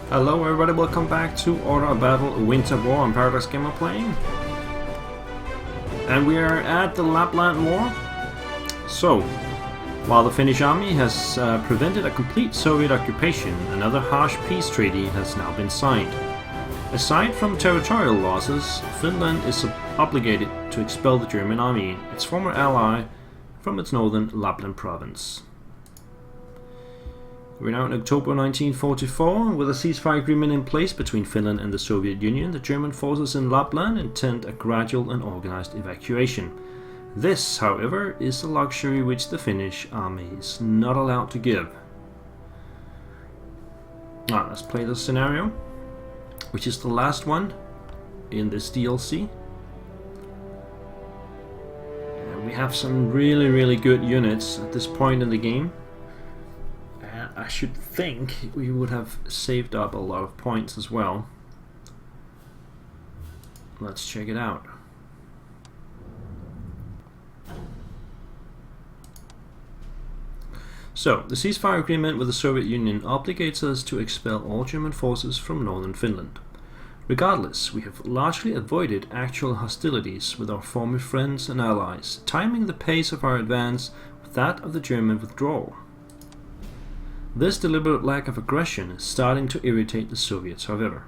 Hello everybody, welcome back to Order of Battle Winter War on Paradox Gamer playing. And we are at the Lapland War. So, while the Finnish Army has prevented a complete Soviet occupation, another harsh peace treaty has now been signed. Aside from territorial losses, Finland is obligated to expel the German army, its former ally, from its northern Lapland province. We're now in October 1944. With a ceasefire agreement in place between Finland and the Soviet Union, the German forces in Lapland intend a gradual and organized evacuation. This, however, is a luxury which the Finnish army is not allowed to give. Let's play this scenario, which is the last one in this DLC. And we have some really good units at this point in the game. I should think we would have saved up a lot of points as well. Let's check it out. So, the ceasefire agreement with the Soviet Union obligates us to expel all German forces from northern Finland. Regardless, we have largely avoided actual hostilities with our former friends and allies, timing the pace of our advance with that of the German withdrawal. This deliberate lack of aggression is starting to irritate the Soviets, however.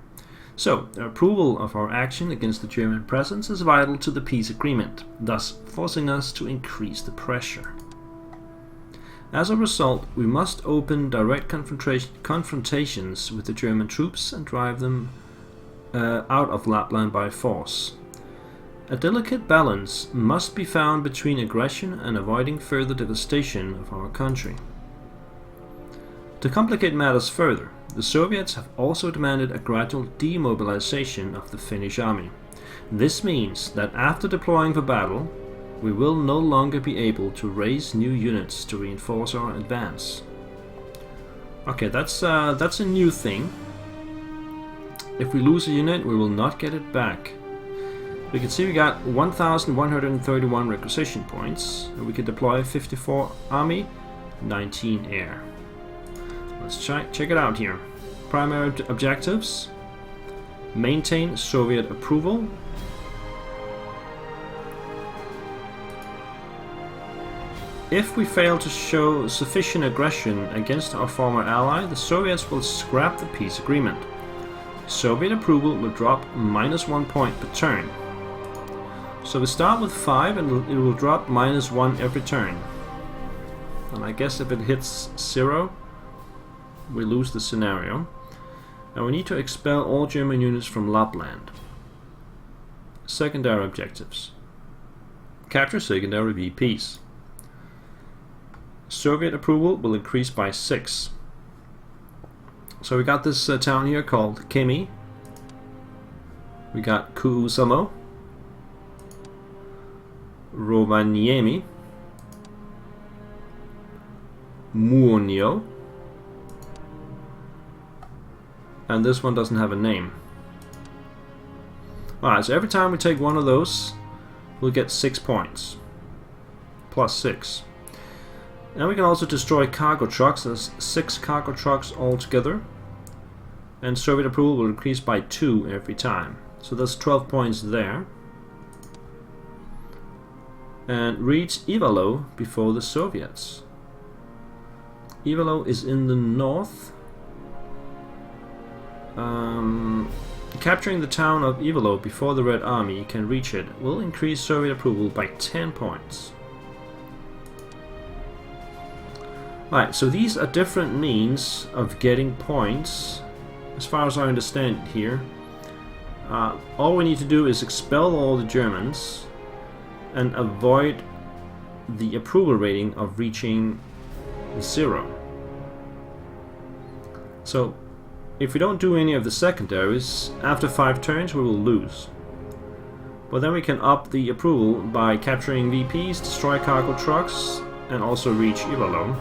So, their approval of our action against the German presence is vital to the peace agreement, thus forcing us to increase the pressure. As a result, we must open direct confrontations with the German troops and drive them out of Lapland by force. A delicate balance must be found between aggression and avoiding further devastation of our country. To complicate matters further, the Soviets have also demanded a gradual demobilization of the Finnish army. This means that after deploying for battle, we will no longer be able to raise new units to reinforce our advance. Okay, that's a new thing. If we lose a unit, we will not get it back. We can see we got 1,131 requisition points, and we can deploy 54 army, 19 air. Let's check it out here. Primary objectives: maintain Soviet approval, if we fail to show sufficient aggression against our former ally, the Soviets will scrap the peace agreement. Soviet approval will drop -1 point per turn. So we start with 5 and it will drop -1 every turn. And I guess if it hits 0, we lose the scenario. And we need to expel all German units from Lapland. Secondary objectives: capture secondary VPs. Soviet approval will increase by 6. So we got this town here called Kemi. We got Kuusamo, Rovaniemi, Muonio, and this one doesn't have a name. Alright, so every time we take one of those, we'll get 6 points. Plus 6. And we can also destroy cargo trucks. There's 6 cargo trucks altogether. And Soviet approval will increase by 2 every time. So that's 12 points there. And reach Ivalo before the Soviets. Ivalo is in the north. Capturing the town of Ivalo before the Red Army can reach it will increase Soviet approval by 10 points. Right, so these are different means of getting points, as far as I understand it here. All we need to do is expel all the Germans and avoid the approval rating of reaching 0. So, if we don't do any of the secondaries, after 5 turns we will lose. But then we can up the approval by capturing VPs, destroy cargo trucks, and also reach Ivalo.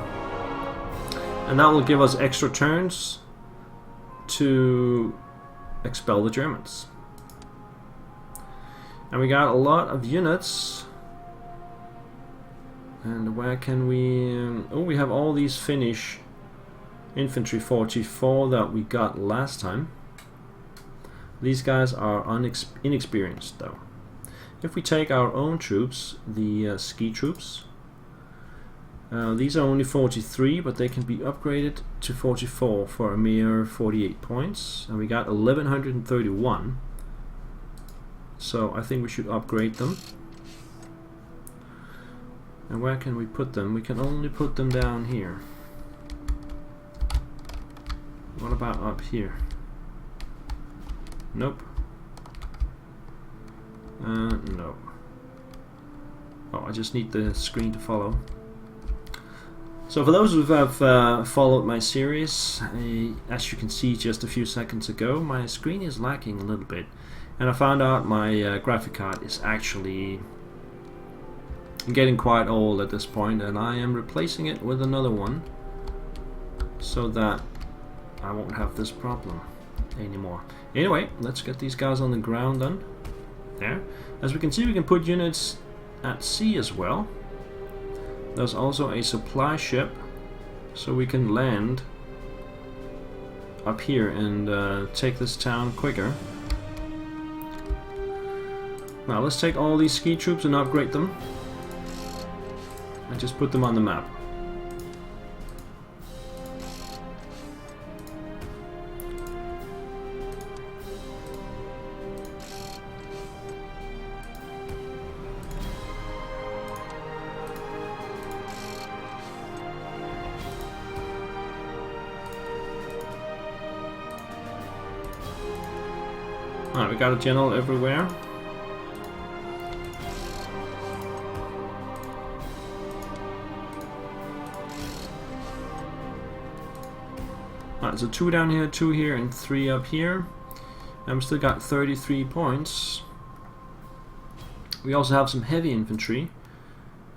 And that will give us extra turns to expel the Germans. And we got a lot of units. And where can we... oh, we have all these Finnish infantry 44 that we got last time. These guys are inexperienced though. If we take our own troops, the ski troops, these are only 43, but they can be upgraded to 44 for a mere 48 points, and we got 1131. So I think we should upgrade them. And where can we put them? We can only put them down here. What about up here? Nope. No. Oh, I just need the screen to follow. So for those who have followed my series, as you can see just a few seconds ago, my screen is lacking a little bit. And I found out my graphic card is actually getting quite old at this point, and I am replacing it with another one so that I won't have this problem anymore. Anyway, let's get these guys on the ground then. There. As we can see, we can put units at sea as well. There's also a supply ship, so we can land up here and take this town quicker. Now let's take all these ski troops and upgrade them and just put them on the map. Alright, we got a general everywhere. Alright, so 2 down here, 2 here, and 3 up here. And we still got 33 points. We also have some heavy infantry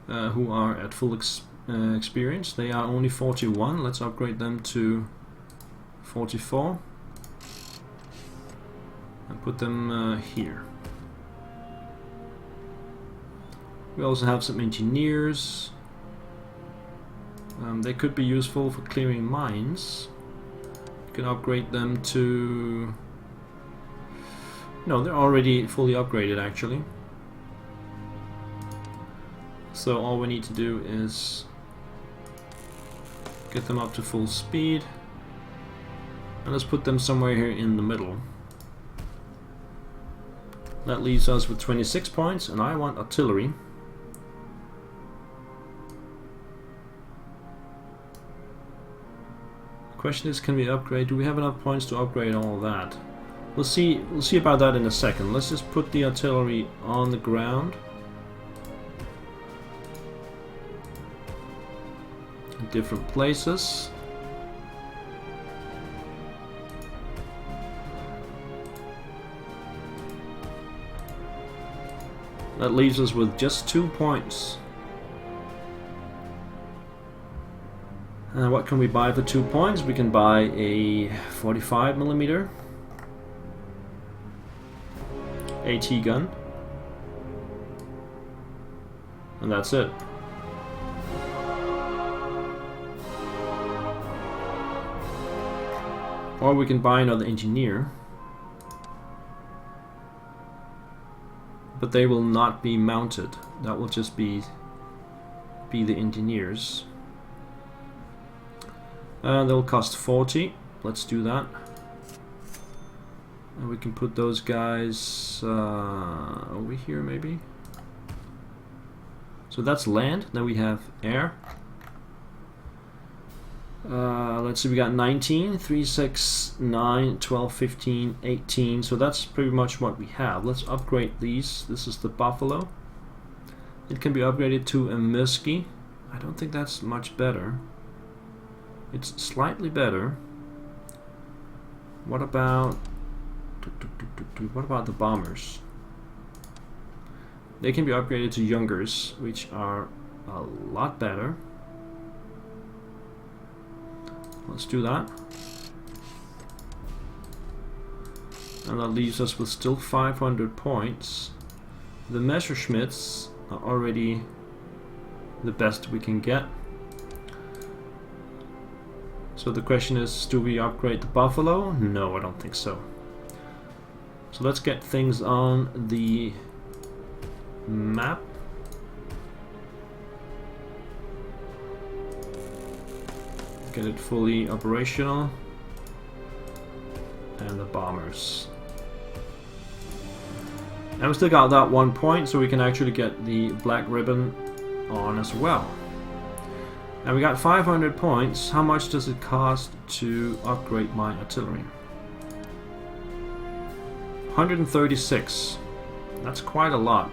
who are at full experience. They are only 41. Let's upgrade them to 44. And put them here. We also have some engineers. They could be useful for clearing mines. You can upgrade them to... No, they're already fully upgraded actually. So all we need to do is get them up to full speed. And let's put them somewhere here in the middle. That leaves us with 26 points, and I want artillery. The question is, can we upgrade? Do we have enough points to upgrade all that? We'll see about that in a second. Let's just put the artillery on the ground. In different places. That leaves us with just 2 points. What can we buy for 2 points? We can buy a 45mm AT gun. And that's it. Or we can buy another engineer. But they will not be mounted. That will just be the engineers. They'll cost 40. Let's do that. And we can put those guys over here maybe. So that's land. Then we have air. Let's see, we got 19, 3, 6, 9, 12, 15, 18. So that's pretty much what we have. Let's upgrade these. This is the Buffalo. It can be upgraded to a Muskie. I don't think that's much better. It's slightly better. What about the bombers? They can be upgraded to Youngers, which are a lot better. Let's do that. And that leaves us with still 500 points. The Messerschmitts are already the best we can get. So the question is, do we upgrade the Buffalo? No, I don't think so. So let's get things on the map. Get it fully operational. And the bombers. And we still got that 1 point, so we can actually get the black ribbon on as well. And we got 500 points. How much does it cost to upgrade my artillery? 136. That's quite a lot.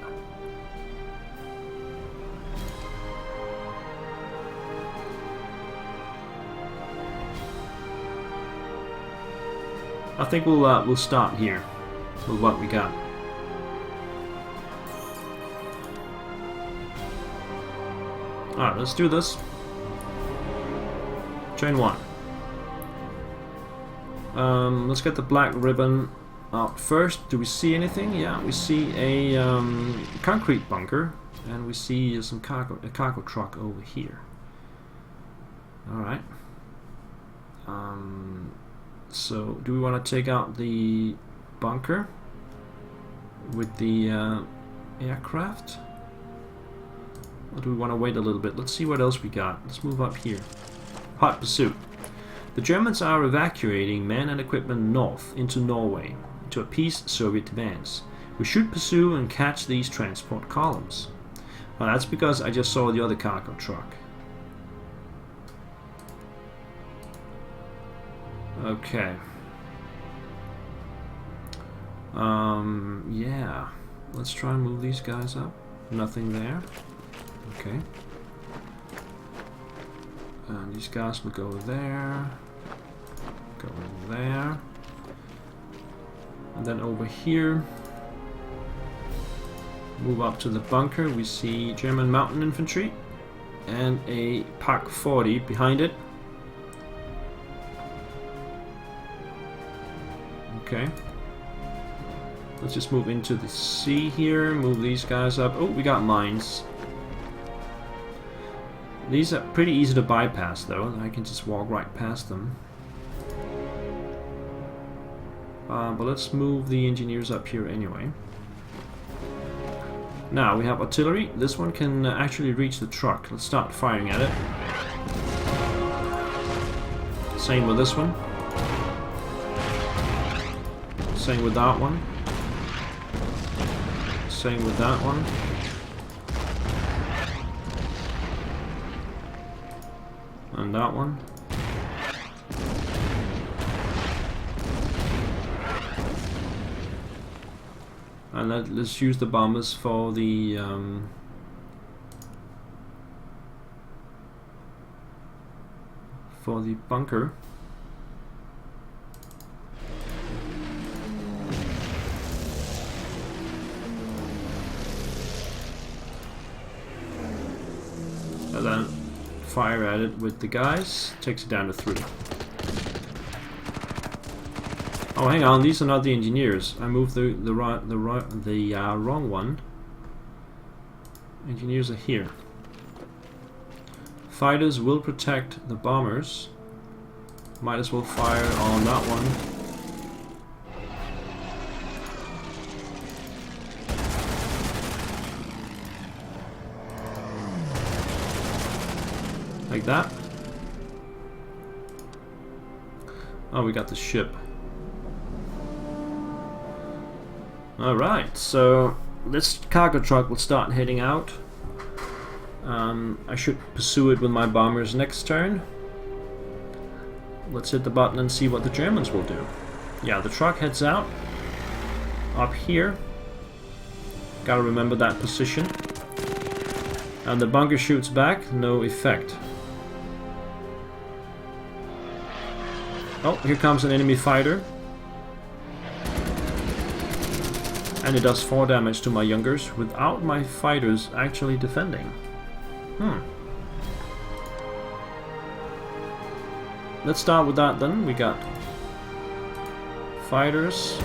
I think we'll start here with what we got. Alright, let's do this. Chain 1. Let's get the black ribbon out first. Do we see anything? Yeah, we see a concrete bunker, and we see a cargo truck over here. Alright. So, do we want to take out the bunker with the aircraft? Or do we want to wait a little bit? Let's see what else we got. Let's move up here. Hot pursuit. The Germans are evacuating men and equipment north into Norway to appease Soviet demands. We should pursue and catch these transport columns. Well, that's because I just saw the other cargo truck. Okay. Yeah. Let's try and move these guys up. Nothing there. Okay. And these guys will go there. Go there. And then over here, move up to the bunker. We see German mountain infantry and a Pak 40 behind it. Okay. Let's just move into the sea here. Move these guys up. Oh, we got mines. These are pretty easy to bypass, though. I can just walk right past them. But let's move the engineers up here anyway. Now, we have artillery. This one can actually reach the truck. Let's start firing at it. Same with this one. Same with that one. Same with that one. And that one. And let's use the bombers for the bunker. And then fire at it with the guys. Takes it down to 3. Oh, hang on. These are not the engineers. I moved the wrong one. Engineers are here. Fighters will protect the bombers. Might as well fire on that one. Like that. Oh, we got the ship. Alright, so this cargo truck will start heading out. I should pursue it with my bombers next turn. Let's hit the button and see what the Germans will do. Yeah, the truck heads out. Up here. Gotta remember that position. And the bunker shoots back, no effect. Oh, here comes an enemy fighter. And it does 4 damage to my Youngers without my fighters actually defending. Let's start with that then. We got fighters.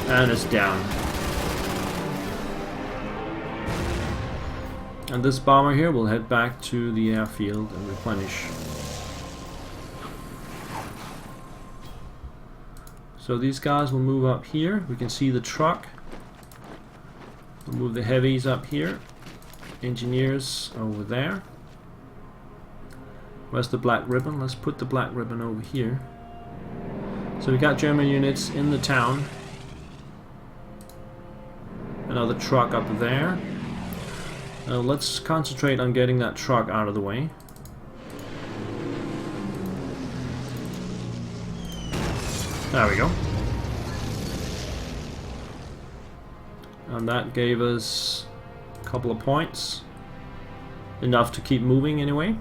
And it's down. And this bomber here will head back to the airfield and replenish. So these guys will move up here. We can see the truck. We'll move the heavies up here. Engineers over there. Where's the black ribbon? Let's put the black ribbon over here. So we got German units in the town. Another truck up there. Let's concentrate on getting that truck out of the way. There we go. And that gave us a couple of points. Enough to keep moving anyway.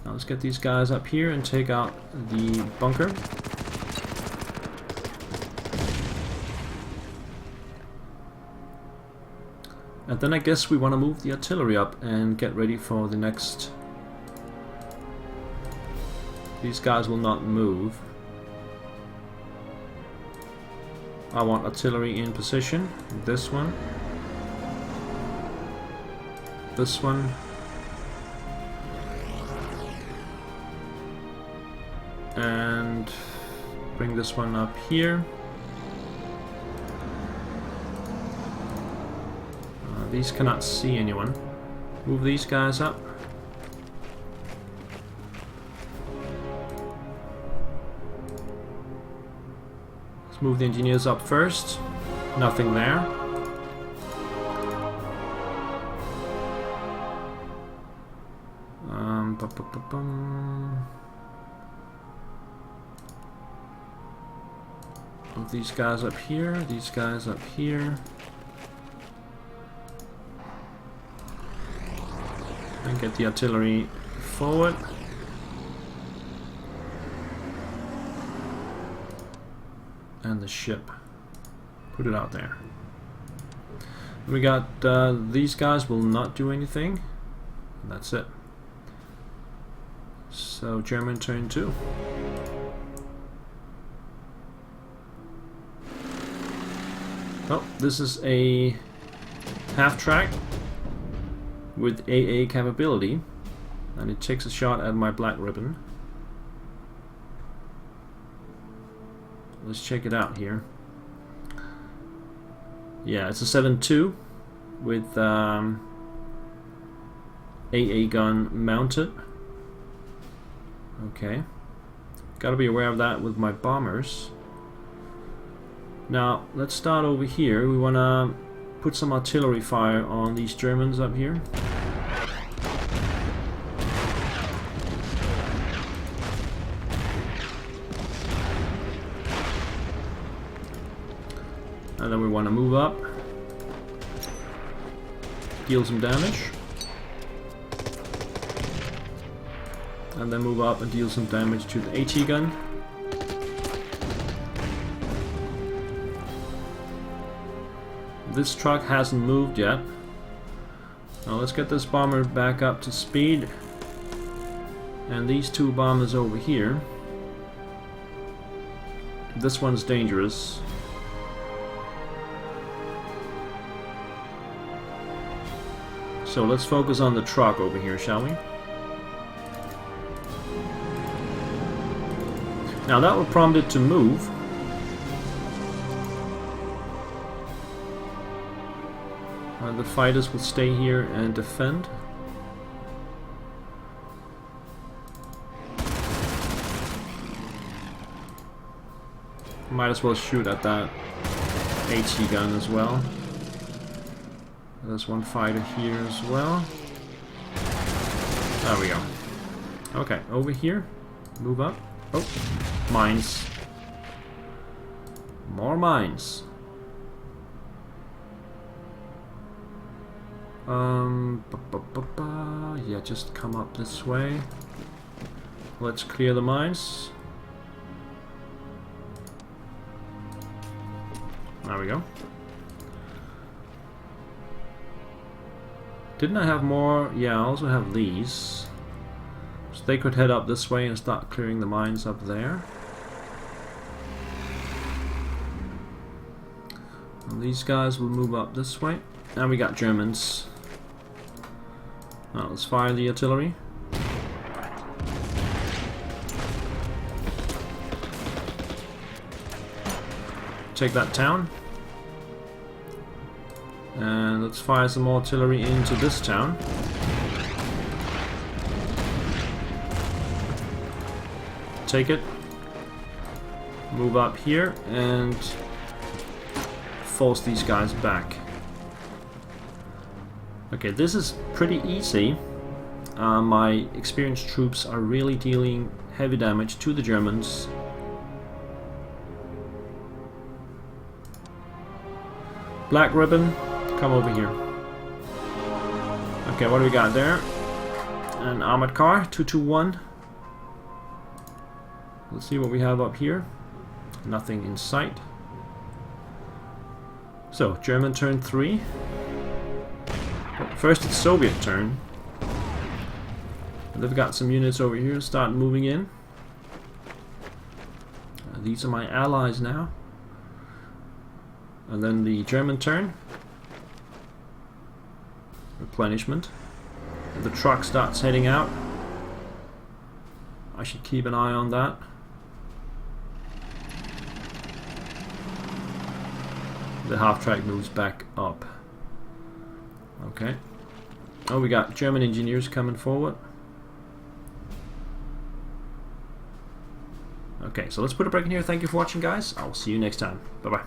Now let's get these guys up here and take out the bunker. And then I guess we want to move the artillery up and get ready for the next. These guys will not move. I want artillery in position. This one. This one. And bring this one up here. These cannot see anyone. Move these guys up. Let's move the engineers up first. Nothing there. Move these guys up here. These guys up here. And get the artillery forward. And the ship. Put it out there. We got these guys will not do anything. And that's it. So German turn 2. Oh, this is a half track with AA capability, and it takes a shot at my black ribbon. Let's check it out here. Yeah, it's a 7.2 with AA gun mounted. Okay, gotta be aware of that with my bombers. Now let's start over here. We wanna put some artillery fire on these Germans up here. And then we want to move up, deal some damage, and then move up and deal some damage to the AT gun. This truck hasn't moved yet. Now let's get this bomber back up to speed. And these two bombers over here. This one's dangerous. So let's focus on the truck over here, shall we? Now that will prompt it to move. The fighters will stay here and defend. Might as well shoot at that HE gun as well. There's one fighter here as well. There we go. Okay, over here. Move up. Oh, mines. More mines. Yeah, just come up this way. Let's clear the mines. There we go. Didn't I have more? Yeah, I also have these. So they could head up this way and start clearing the mines up there. And these guys will move up this way. And we got Germans. Now let's fire the artillery. Take that town. And let's fire some more artillery into this town. Take it. Move up here and force these guys back. Okay, this is pretty easy. My experienced troops are really dealing heavy damage to the Germans. Black ribbon, come over here. Okay, what do we got there? An armored car, 221. Let's see what we have up here. Nothing in sight. So, German turn 3. First it's Soviet turn. They've got some units over here, start moving in. These are my allies now. And then the German turn. Replenishment. And the truck starts heading out. I should keep an eye on that. The half-track moves back up. Okay. Oh, we got German engineers coming forward. Okay, so let's put a break in here. Thank you for watching, guys. I will see you next time. Bye-bye.